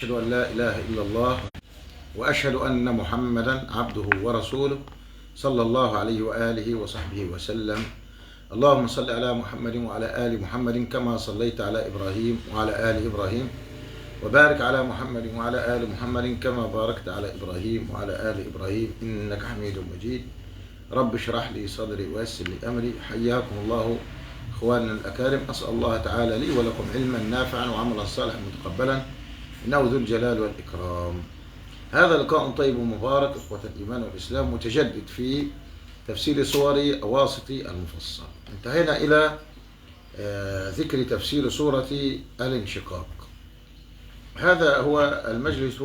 أشهد أن لا إله إلا الله وأشهد أن محمدا عبده ورسوله صلى الله عليه وآله وصحبه وسلم. اللهم صل على محمد وعلى آل محمد كما صليت على إبراهيم وعلى آل إبراهيم، وبارك على محمد وعلى آل محمد كما باركت على إبراهيم وعلى آل إبراهيم إنك حميد مجيد. رب اشرح لي صدري ويسر لي أمري. حياكم الله إخواننا الأكارم، أسأل الله تعالى لي ولكم علما نافعا وعملا صالحا متقبلا إنه ذو الجلال والإكرام. هذا لقاء طيب ومبارك إخوة الإيمان والإسلام، متجدد في تفسير سور أواسط المفصل. انتهينا إلى ذكر تفسير سورة الانشقاق. هذا هو المجلس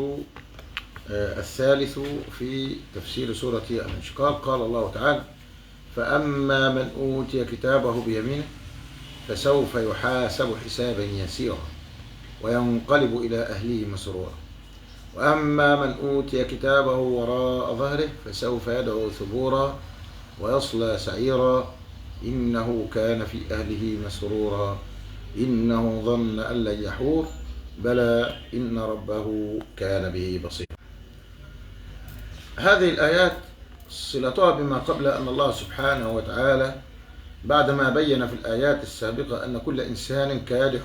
الثالث في تفسير سورة الانشقاق. قال الله تعالى: فأما من أوتي كتابه بيمينه فسوف يحاسب حسابا يسيرا وينقلب إلى أهله مسرورا، وأما من أوتي كتابه وراء ظهره فسوف يدعو ثبورا ويصلى سعيرا إنه كان في أهله مسرورا إنه ظن أن لن يحور بلى إن ربه كان به بصيرا. هذه الآيات صلتها بما قبل أن الله سبحانه وتعالى بعدما بين في الآيات السابقة أن كل إنسان كادح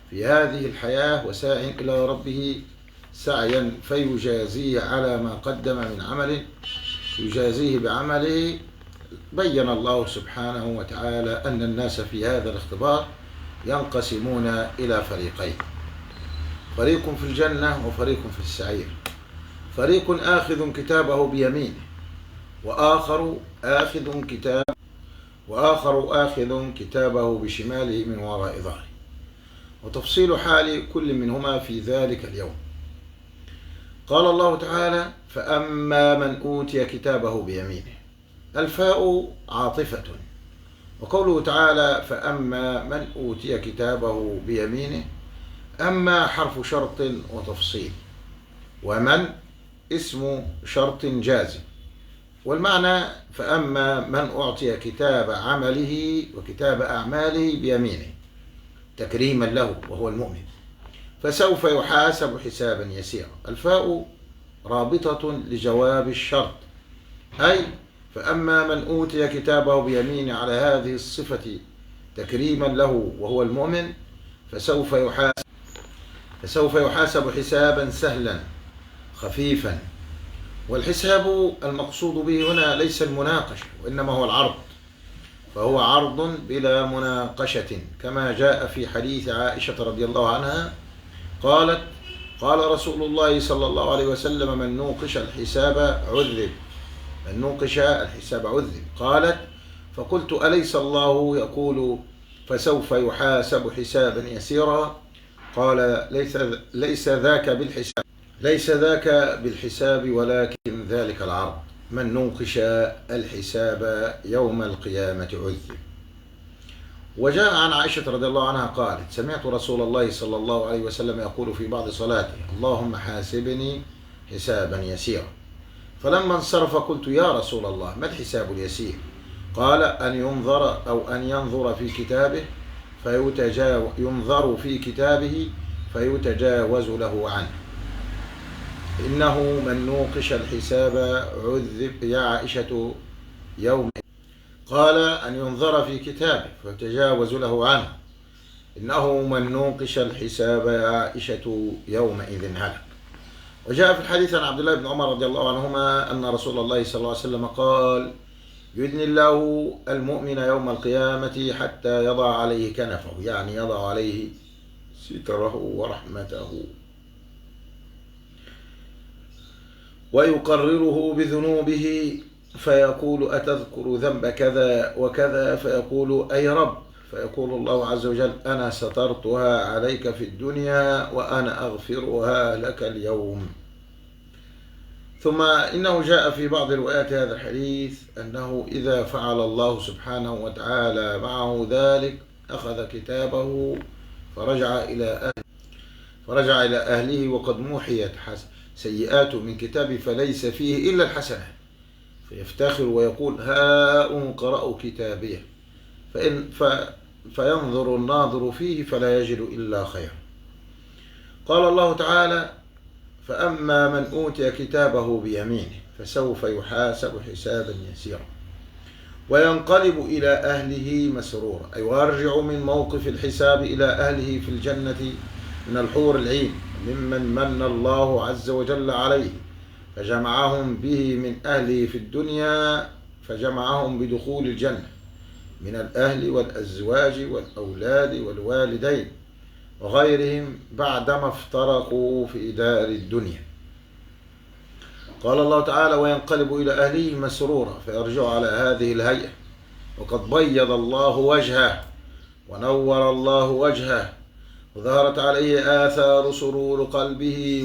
في هذه الحياة وساع إلى ربه سعيا فيجازيه على ما قدم من عمل، يجازيه بعمله. بين الله سبحانه وتعالى أن الناس في هذا الاختبار ينقسمون إلى فريقين: فريق في الجنة وفريق في السعير. فريق آخذ كتابه بيمينه وآخر آخذ كتابه بشماله من وراء ظهره، وتفصيل حال كل منهما في ذلك اليوم. قال الله تعالى: فأما من أوتي كتابه بيمينه. الفاء عاطفة، وقوله تعالى فأما من أوتي كتابه بيمينه، أما حرف شرط وتفصيل، ومن اسم شرط جازم، والمعنى فأما من أعطي كتاب عمله وكتاب أعماله بيمينه تكريما له وهو المؤمن فسوف يحاسب حسابا يسيرا. الفاء رابطة لجواب الشرط، أي فأما من أوتي كتابه بيمينه على هذه الصفة تكريما له وهو المؤمن فسوف يحاسب حسابا سهلا خفيفا. والحساب المقصود به هنا ليس المناقشة وإنما هو العرض، فهو عرض بلا مناقشة، كما جاء في حديث عائشة رضي الله عنها قالت: قال رسول الله صلى الله عليه وسلم: من نوقش الحساب عذب. من نوقش الحساب عذب. قالت: فقلت: أليس الله يقول فسوف يحاسب حسابا يسيرا؟ قال: ليس ذاك بالحساب ولكن ذلك العرض. من نوقش الحساب يوم القيامة عذب. وجاء عن عائشة رضي الله عنها قالت: سمعت رسول الله صلى الله عليه وسلم يقول في بعض صلاته: اللهم حاسبني حسابا يسيرا. فلما انصرف قلت: يا رسول الله، ما الحساب اليسير؟ قال: أن ينظر في كتابه فيتجاوز له عنه. إنه من نوقش الحساب عذب يا عائشة يوم. قال: أن ينظر في كتابه فيتجاوز له عنه. إنه من نوقش الحساب يا عائشة يومئذ هلك. وجاء في الحديث عن عبد الله بن عمر رضي الله عنهما أن رسول الله صلى الله عليه وسلم قال: يدني الله المؤمن يوم القيامة حتى يضع عليه كنفه، يعني يضع عليه ستره ورحمته، ويقرره بذنوبه فيقول: أتذكر ذنب كذا وكذا؟ فيقول: أي رب. فيقول الله عز وجل: أنا سترتها عليك في الدنيا وأنا أغفرها لك اليوم. ثم إنه جاء في بعض روايات هذا الحديث أنه إذا فعل الله سبحانه وتعالى معه ذلك أخذ كتابه فرجع إلى أهله وقد موحيت سيئات من كتابه فليس فيه إلا الحسنات، فيفتخر ويقول: هاؤم اقرءوا كتابيه. فينظر الناظر فيه فلا يجد إلا خير. قال الله تعالى: فأما من أوتي كتابه بيمينه فسوف يحاسب حسابا يسيرا وينقلب إلى أهله مسرورا، أي ويرجع من موقف الحساب إلى أهله في الجنة من الحور العين، ممن من الله عز وجل عليه فجمعهم به من أهله في الدنيا، فجمعهم بدخول الجنة من الأهل والأزواج والأولاد والوالدين وغيرهم بعدما افترقوا في دار الدنيا. قال الله تعالى: وينقلب إلى أهله مسرورا، فيرجع على هذه الهيئة وقد بيض الله وجهه ونور الله وجهه وظهرت عليه آثار سرور قلبه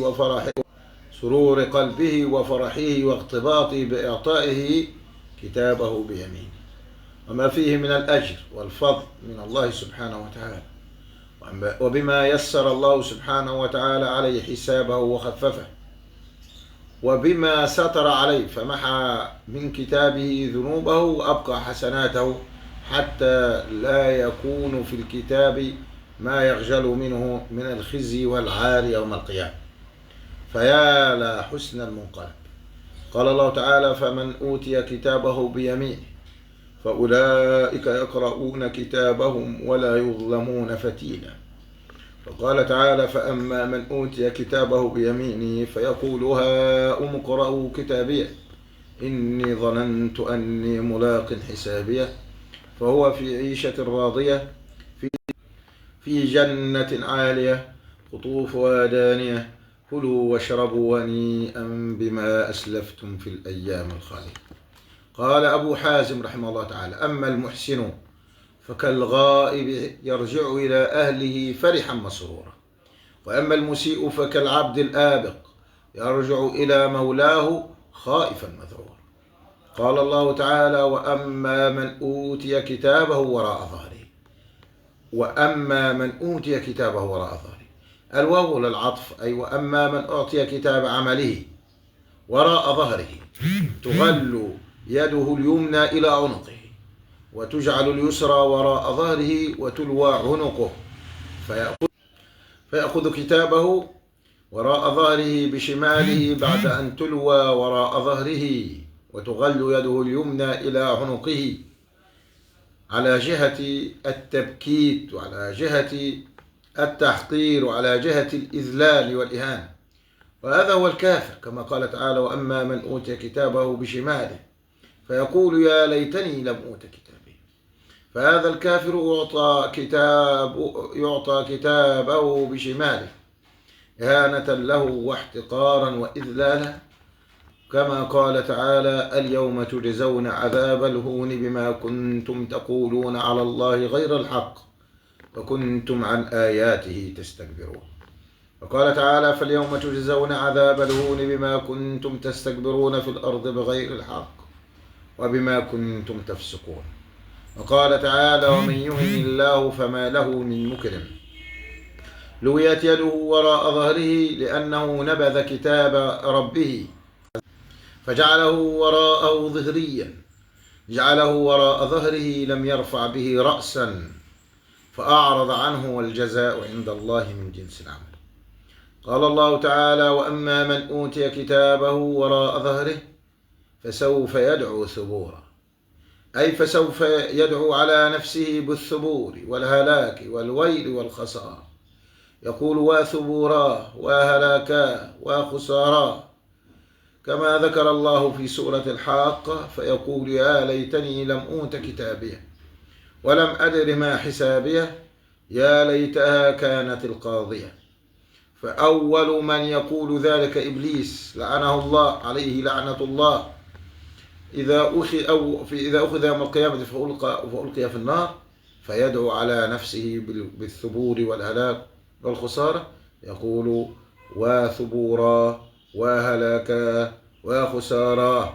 وفرحه واغتباطه بإعطائه كتابه بيمينه، وما فيه من الأجر والفضل من الله سبحانه وتعالى، وبما يسر الله سبحانه وتعالى عليه حسابه وخففه، وبما ستر عليه فمحى من كتابه ذنوبه وأبقى حسناته، حتى لا يكون في الكتاب ما يخجل منه من الخزي والعار يوم القيامة. فيا لا حسن المنقلب. قال الله تعالى: فمن أوتي كتابه بيمينه فأولئك يقرؤون كتابهم ولا يظلمون فتيلا. وقال تعالى: فأما من أوتي كتابه بيمينه فيقول هاؤم اقرءوا كتابيه إني ظننت أني ملاق حسابيه فهو في عيشة راضية في جنة عالية قطوفها دانية كلوا واشربوا هنيئا بما أسلفتم في الأيام الخالية. قال أبو حازم رحمه الله تعالى: أما المحسن فكالغائب يرجع إلى أهله فرحا مسرورا، وأما المسيء فكالعبد الآبق يرجع إلى مولاه خائفا مذعورا. قال الله تعالى: وأما من أوتي كتابه وراء ظهره. وأما من أوتي كتابه وراء ظهره، الواو للعطف، أي وأما من أعطي كتاب عمله وراء ظهره تغل يده اليمنى إلى عنقه وتجعل اليسرى وراء ظهره وتلوى عنقه، فيأخذ كتابه وراء ظهره بشماله بعد أن تلوى وراء ظهره وتغل يده اليمنى إلى عنقه على جهة التبكيت وعلى جهة التحقير وعلى جهة الإذلال والإهانة. وهذا هو الكافر، كما قال تعالى: وأما من أوتي كتابه بشماله فيقول يا ليتني لم أوت كتابي. فهذا الكافر يعطى كتابه بشماله إهانة له واحتقارا وإذلالا، كما قال تعالى: اليوم تجزون عذاب الهون بما كنتم تقولون على الله غير الحق وكنتم عن آياته تستكبرون. وقال تعالى: فاليوم تجزون عذاب الهون بما كنتم تستكبرون في الأرض بغير الحق وبما كنتم تفسقون. وقال تعالى: ومن يهن الله فما له من مكرم لويت يده وراء ظهره لأنه نبذ كتاب ربه فجعله وراءه ظهريا، جعله وراء ظهره لم يرفع به رأسا فأعرض عنه، والجزاء عند الله من جنس العمل. قال الله تعالى: وأما من أوتي كتابه وراء ظهره فسوف يدعو ثبورا، أي فسوف يدعو على نفسه بالثبور والهلاك والويل والخسارة، يقول: وثبوراه وهلاكاه وخساراه، كما ذكر الله في سورة الحاقة، فيقول يا ليتني لم أوت كتابيه ولم أدر ما حسابيه يا ليتها كانت القاضية. فأول من يقول ذلك إبليس لعنه الله عليه لعنة الله، إذا أخذ يوم القيامة فألقي في النار فيدعو على نفسه بالثبور والهلاك والخسارة، يقول: وثبورا وهلاكا وخسارا.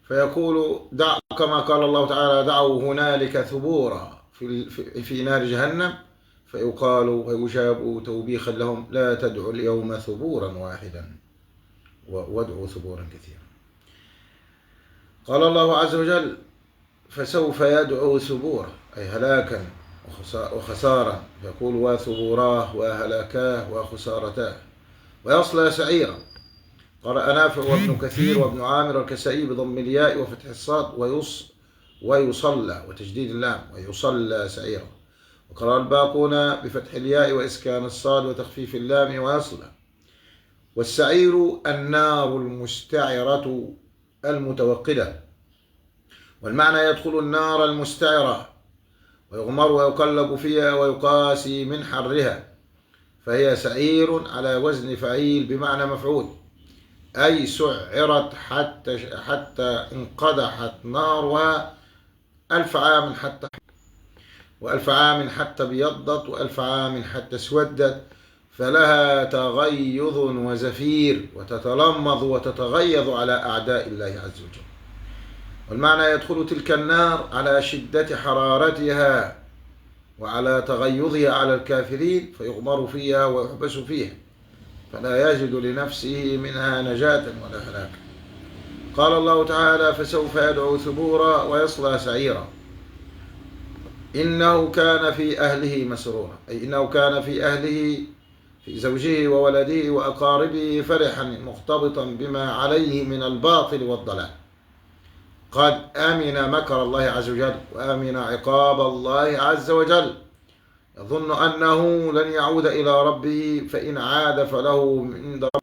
فيقول كما قال الله تعالى: دعوا هنالك ثبورا في نار جهنم، فيقال ويجاب توبيخا لهم: لا تدعوا اليوم ثبورا واحدا وادعوا ثبورا كثيرا. قال الله عز وجل: فسوف يدعو ثبورا، أي هلاكا وخسارا، يقول وثبوراه وهلاكاه وخسارتاه، ويصلى سعيرا. قرأ نافع وابن كثير وابن عامر والكسائي بضم الياء وفتح الصاد ويصلى وتجديد اللام ويصلى سعيرا. وقرأ الباقون بفتح الياء وإسكان الصاد وتخفيف اللام ويصلى. والسعير النار المستعرة المتوقدة، والمعنى يدخل النار المستعرة ويغمر ويقلب فيها ويقاسي من حرها، فهي سعير على وزن فعيل بمعنى مفعول، أي سعرت حتى انقدحت نارها 1000 عام وألف عام حتى ابيضت وألف عام حتى اسودت، فلها تغيظ وزفير وتتلمظ وتتغيظ على أعداء الله عز وجل. والمعنى يدخل تلك النار على شدة حرارتها وعلى تغيظها على الكافرين، فيغمر فيها ويحبس فيها، فلا يجد لنفسه منها نجاة ولا هلاكا. قال الله تعالى فسوف يدعو ثبورا ويصلى سعيرا إنه كان في أهله مسرورا، أي إنه كان في أهله في زوجه وولده وأقاربه فرحا مختبطا بما عليه من الباطل والضلال، قد أمن مكر الله عز وجل وأمن عقاب الله عز وجل، يظن أنه لن يعود إلى ربه، فإن عاد فله عند ربه،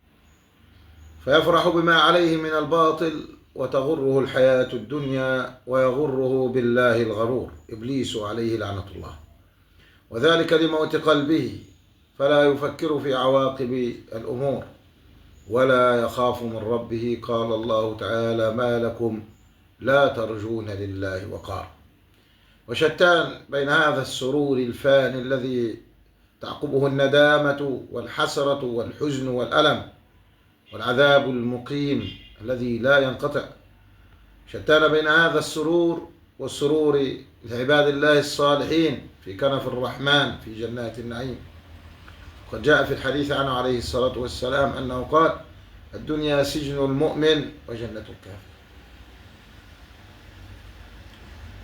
فيفرح بما عليه من الباطل وتغره الحياة الدنيا ويغره بالله الغرور إبليس عليه لعنة الله، وذلك لموت قلبه، فلا يفكر في عواقب الأمور ولا يخاف من ربه. قال الله تعالى ما لكم لا ترجون لله وقارا. وشتان بين هذا السرور الفاني الذي تعقبه الندامة والحسرة والحزن والألم والعذاب المقيم الذي لا ينقطع، شتان بين هذا السرور والسرور لعباد الله الصالحين في كنف الرحمن في جنات النعيم. قد جاء في الحديث عنه عليه الصلاة والسلام أنه قال الدنيا سجن المؤمن وجنة الكافر.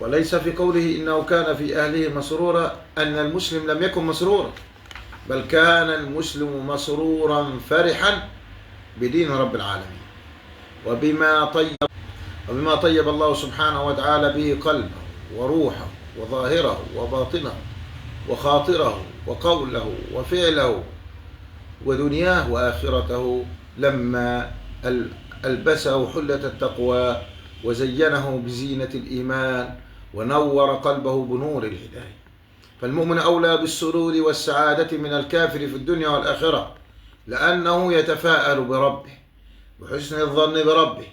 وليس في قوله إنه كان في أهله مسرورا أن المسلم لم يكن مسرورا، بل كان المسلم مسرورا فرحا بدين رب العالمين وبما طيب الله سبحانه وتعالى به قلبه وروحه وظاهره وباطنه وخاطره وقوله وفعله ودنياه وآخرته، لما ألبسه حلة التقوى وزينه بزينة الإيمان ونور قلبه بنور الهداية. فالمؤمن أولى بالسرور والسعادة من الكافر في الدنيا والآخرة، لأنه يتفاءل بربه بحسن الظن بربه،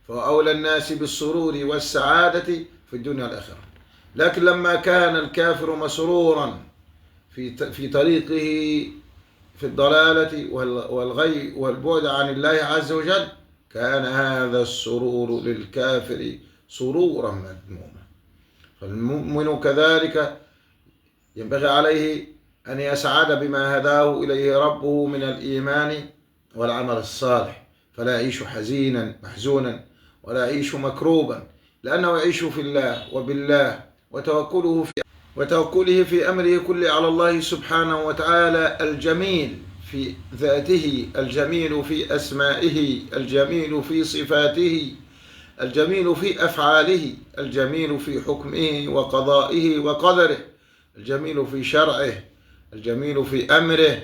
فهو أولى الناس بالسرور والسعادة في الدنيا والآخرة. لكن لما كان الكافر مسرورا في طريقه في الضلالة والغي والبعد عن الله عز وجل، كان هذا السرور للكافر سرورا مذموما. فالمؤمن كذلك ينبغي عليه أن يسعد بما هداه إليه ربه من الإيمان والعمل الصالح، فلا يعيش حزينا محزونا ولا يعيش مكروبا، لأنه يعيش في الله وبالله وتوكله في أمره كله على الله سبحانه وتعالى، الجميل في ذاته، الجميل في أسمائه، الجميل في صفاته، الجميل في أفعاله، الجميل في حكمه وقضائه وقدره، الجميل في شرعه، الجميل في أمره،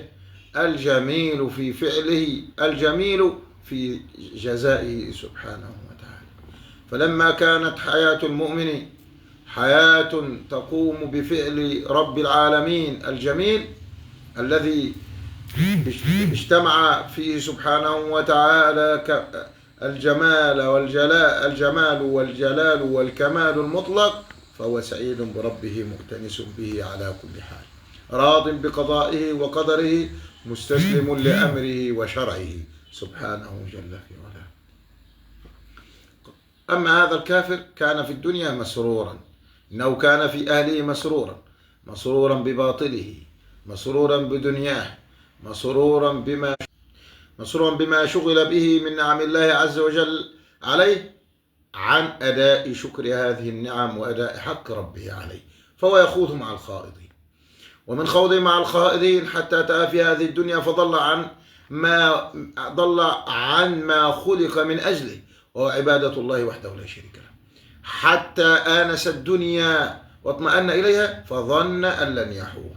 الجميل في فعله، الجميل في جزائه سبحانه وتعالى. فلما كانت حياة المؤمن حياة تقوم بفعل رب العالمين الجميل الذي اجتمع فيه سبحانه وتعالى الجمال والجلال والكمال المطلق، فهو سعيد بربه مؤتنس به على كل حال، راض بقضائه وقدره، مستسلم لأمره وشرعه سبحانه جل في علاه. أما هذا الكافر كان في الدنيا مسرورا، إنه كان في أهله مسرورا بباطله، مسرورا بدنياه، مسرورا بما شغل به من نعم الله عز وجل عليه، عن أداء شكر هذه النعم وأداء حق ربه عليه، فهو يخوض مع الخائضين. ومن خوض مع الخائضين حتى أتى في هذه الدنيا ضل عن ما خلق من أجله، وهو عبادة الله وحده لا شريك له، حتى آنس الدنيا واطمأن إليها فظن أن لن يحور.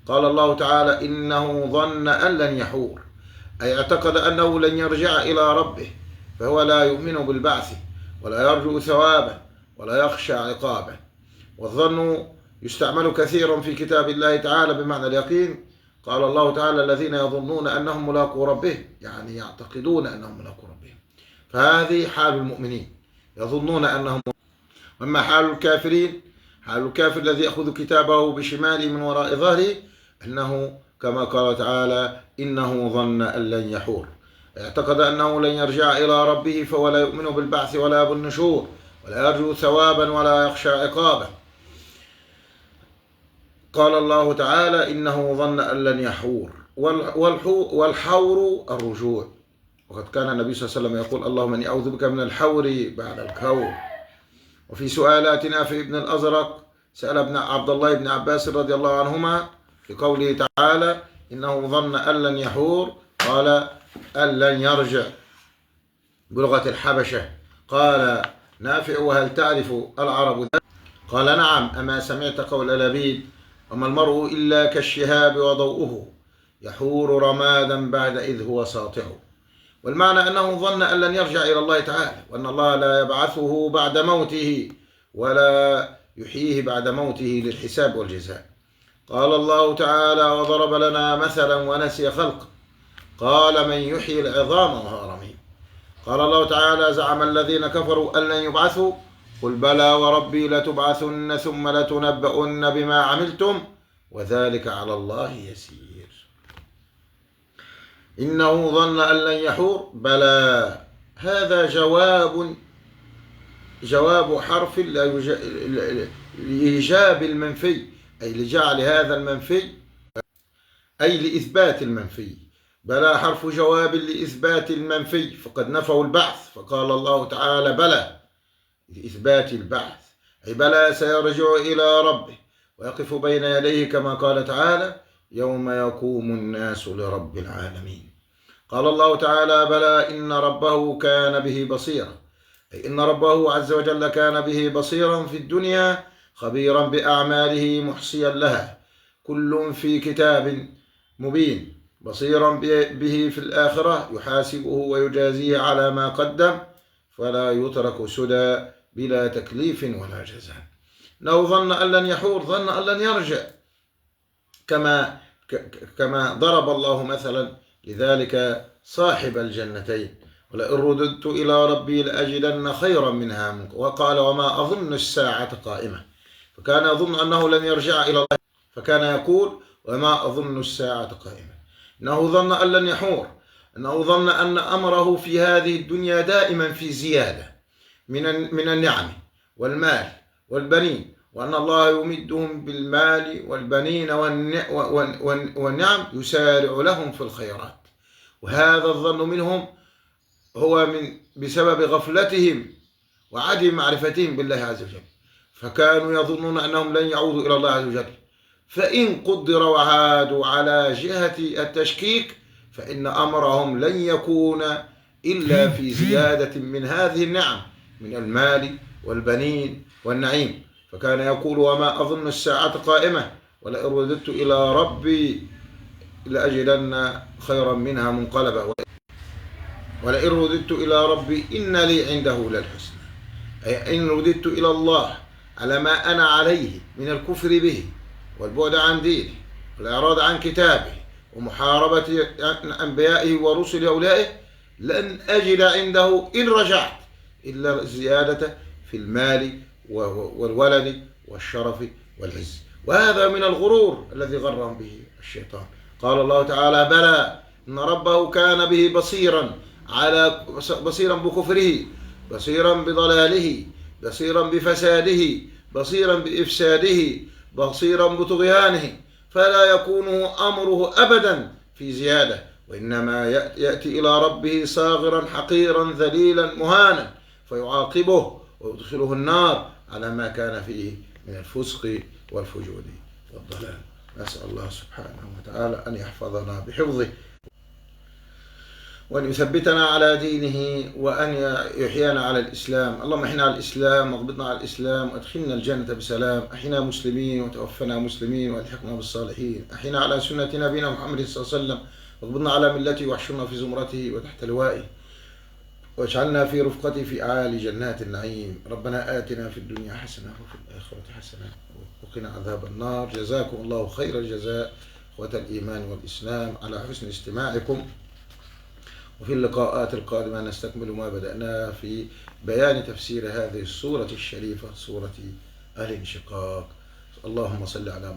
قال الله تعالى: إنه ظن أن لن يحور، أي اعتقد أنه لن يرجع إلى ربه، فهو لا يؤمن بالبعث ولا يرجو ثوابا ولا يخشى عقابا. والظن يستعمل كثيرا في كتاب الله تعالى بمعنى اليقين. قال الله تعالى: الذين يظنون أنهم ملاقو ربهم، يعني يعتقدون أنهم ملاقو ربهم. فهذه حال المؤمنين، يظنون أنهم. وأما حال الكافرين، حال الكافر الذي يأخذ كتابه بشماله من وراء ظهره، أنه كما قال تعالى: إنه ظن أن لن يحور، اعتقد أنه لن يرجع إلى ربه، فهو لا يؤمن بالبعث ولا بالنشور ولا يرجو ثوابا ولا يخشى عقابا. قال الله تعالى: إنه ظن أن لن يحور. والحور الرجوع، وقد كان النبي صلى الله عليه وسلم يقول: اللهم إني أعوذ بك من الحور بعد الكور. وفي سؤالات نافع بن الأزرق سأل ابن عبد الله بن عباس رضي الله عنهما في قوله تعالى: إنه ظن أن لن يحور، قال: أن لن يرجع بلغة الحبشة. قال نافع: وهل تعرف العرب ذلك؟ قال: نعم. أما سمعت قول لبيد: وما المرء إلا كالشهاب وضوءه يحور رمادا بعد إذ هو ساطع. والمعنى أنه ظن أن لن يرجع إلى الله تعالى، وأن الله لا يبعثه بعد موته ولا يحييه بعد موته للحساب والجزاء. قال الله تعالى: وضرب لنا مثلا ونسي خلقه قال: من يحيي العظام وهي رميم. قال الله تعالى: زعم الذين كفروا أن لن يبعثوا، قل بلى وربي لتبعثن ثم لتنبؤن بما عملتم وذلك على الله يسير. إنه ظن أن لن يحور، بلى، هذا جواب حرف لإيجاب المنفي، أي لجعل هذا المنفي، أي لإثبات المنفي. بلى حرف جواب لإثبات المنفي، فقد نفوا البعث، فقال الله تعالى: بلى، لإثبات البعث، أي بلى سيرجع إلى ربه ويقف بين يديه، كما قال تعالى: يوم يقوم الناس لرب العالمين. قال الله تعالى: بلى إن ربه كان به بصيرا، أي إن ربه عز وجل كان به بصيرا في الدنيا، خبيرا بأعماله محصيا لها، كل في كتاب مبين، بصيرا به في الآخرة، يحاسبه ويجازيه على ما قدم، فلا يترك سدى بلا تكليف ولا جزاء. لو ظن أن لن يحور، ظن أن لن يرجع، كما ضرب الله مثلا لذلك صاحب الجنتين: ولئن رددت إلى ربي لأجدن خيرا منها. وقال: وما أظن الساعة قائمة، فكان يظن أنه لن يرجع إلى الله، فكان يقول: وما أظن الساعة قائمة. إنه ظن أن لن يحور، إنه ظن أن أمره في هذه الدنيا دائما في زيادة من النعم والمال والبنين، وأن الله يمدهم بالمال والبنين والنعم، يسارع لهم في الخيرات. وهذا الظن منهم هو بسبب غفلتهم وعدم معرفتهم بالله عز وجل، فكانوا يظنون أنهم لن يعودوا إلى الله عز وجل. فإن قدر وعادوا على جهة التشكيك، فإن أمرهم لن يكون إلا في زيادة من هذه النعم من المال والبنين والنعيم. فكان يقول: وما أظن الساعة قائمة ولئن رددت إلى ربي لأجدن خيرا منها منقلبا، ولئن رددت إلى ربي إن لي عنده للحسنى، أي إن رددت إلى الله على ما أنا عليه من الكفر به والبعد عن دينه والإعراض عن كتابه ومحاربة أنبيائه ورسل أولئه، لن أجد عنده إن رجعت إلا زيادة في المال والولد والشرف والعز. وهذا من الغرور الذي غرهم به الشيطان. قال الله تعالى: بلى إن ربه كان به بصيرا بكفره، بصيرا بضلاله، بصيرا بفساده، بصيرا بإفساده، بصيرا بطغيانه، فلا يكون أمره أبدا في زيادة، وإنما يأتي إلى ربه صاغرا حقيرا ذليلا مهانا، فيعاقبه ويدخله النار على ما كان فيه من الفسق والفجور والضلال. نسأل الله سبحانه وتعالى أن يحفظنا بحفظه، وأن يثبتنا على دينه، وأن يحيينا على الإسلام. اللهم احنا على الإسلام، واقبضنا على الإسلام، وادخلنا الجنة بسلام. أحينا مسلمين وتوفنا مسلمين، والحقنا بالصالحين. أحينا على سنة نبينا محمد صلى الله عليه وسلم، واقبضنا على ملته، واحشرنا في زمرته وتحت لوائه، واجعلنا في رفقته في أعالي جنات النعيم. ربنا آتنا في الدنيا حسنة وفي الآخرة حسنة وقنا عذاب النار. جزاكم الله خير الجزاء إخوة الإيمان والإسلام على حسن استماعكم. وفي اللقاءات القادمة نستكمل ما بدأناه في بيان تفسير هذه السورة الشريفة، سورة الانشقاق. اللهم صل على